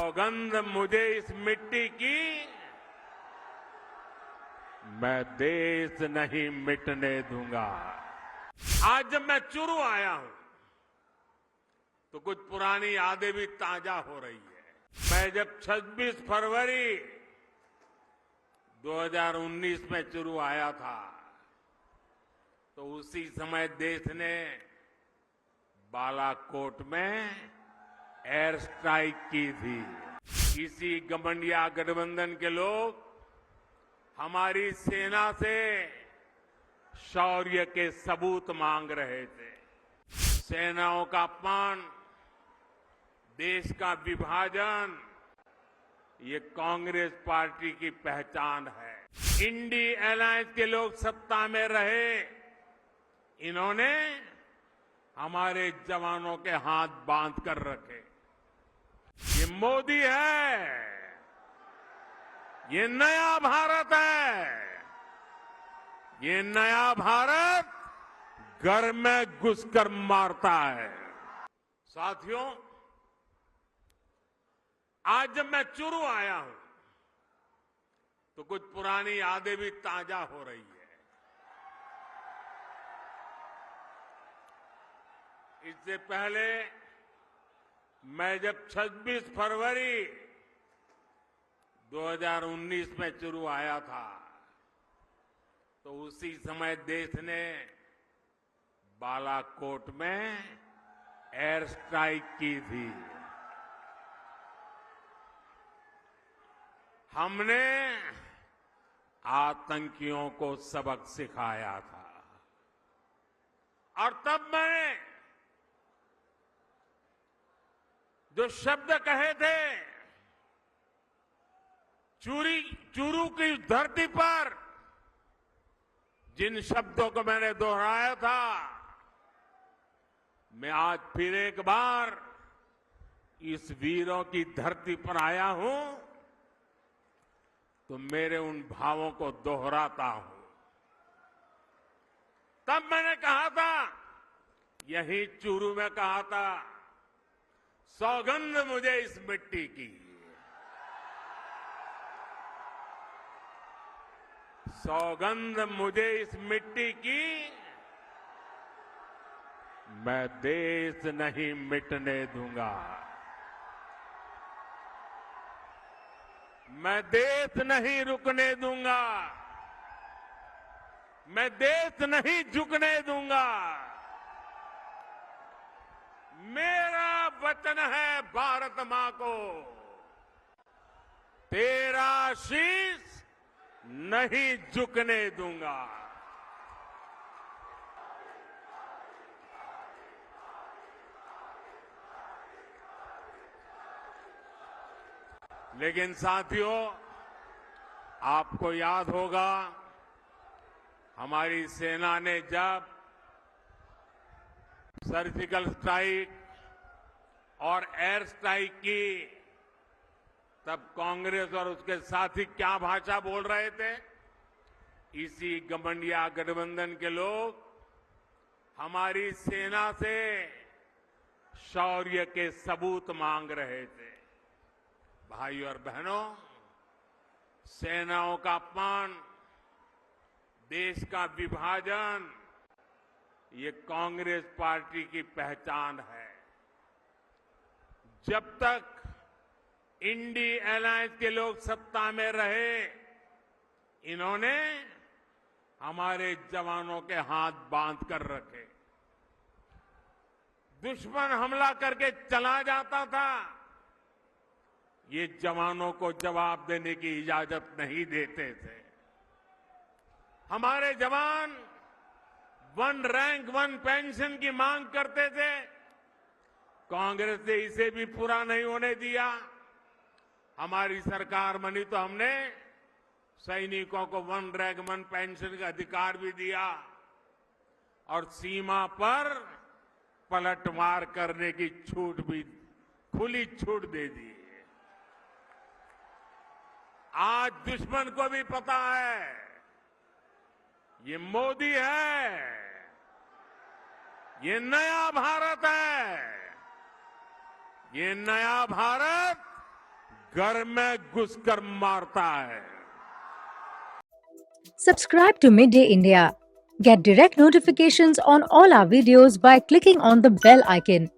सौगंध मुझे इस मिट्टी की, मैं देश नहीं मिटने दूंगा। आज जब मैं चुरू आया हूं तो कुछ पुरानी यादें भी ताजा हो रही है। मैं जब 26 फरवरी 2019 में चुरू आया था तो उसी समय देश ने बालाकोट में एयर स्ट्राइक की थी। इसी गठबंधन गठबंधन के लोग हमारी सेना से शौर्य के सबूत मांग रहे थे। सेनाओं का अपमान, देश का विभाजन, ये कांग्रेस पार्टी की पहचान है। इंडी अलायंस के लोग सत्ता में रहे, इन्होंने हमारे जवानों के हाथ बांध कर रखे। ये मोदी है, ये नया भारत है। ये नया भारत घर में घुसकर मारता है। साथियों, आज जब मैं चुरू आया हूं तो कुछ पुरानी यादें भी ताजा हो रही है। इससे पहले मैं जब 26 फरवरी 2019 में चुरू आया था तो उसी समय देश ने बालाकोट में एयर स्ट्राइक की थी। हमने आतंकियों को सबक सिखाया था और तब मैंने जो शब्द कहे थे, चुरू की धरती पर जिन शब्दों को मैंने दोहराया था, मैं आज फिर एक बार इस वीरों की धरती पर आया हूं तो मेरे उन भावों को दोहराता हूं। तब मैंने कहा था, यही चुरू में कहा था, सौगंध मुझे इस मिट्टी की, सौगंध मुझे इस मिट्टी की, मैं देश नहीं मिटने दूंगा। मैं देश नहीं रुकने दूंगा। मैं देश नहीं झुकने दूंगा। मेरा वचन है भारत मां को, तेरा शीश नहीं झुकने दूंगा। लेकिन साथियों, आपको याद होगा, हमारी सेना ने जब सर्जिकल स्ट्राइक और एयर स्ट्राइक की, तब कांग्रेस और उसके साथी क्या भाषा बोल रहे थे? इसी गठबंधन के लोग हमारी सेना से शौर्य के सबूत मांग रहे थे। भाइयों और बहनों, सेनाओं का अपमान, देश का विभाजन, ये कांग्रेस पार्टी की पहचान है। जब तक इंडी अलायंस के लोग सत्ता में रहे, इन्होंने हमारे जवानों के हाथ बांध कर रखे। दुश्मन हमला करके चला जाता था, ये जवानों को जवाब देने की इजाजत नहीं देते थे। हमारे जवान 1 रैंक 1 पेंशन की मांग करते थे, कांग्रेस ने इसे भी पूरा नहीं होने दिया। हमारी सरकार बनी तो हमने सैनिकों को 1 रैंक 1 पेंशन का अधिकार भी दिया और सीमा पर पलटवार करने की छूट भी, खुली छूट दे दी। आज दुश्मन को भी पता है, ये मोदी है, ये नया भारत है। ये नया भारत घर में घुसकर मारता है। Subscribe to Midday India. Get direct notifications on all our videos by clicking on the bell icon.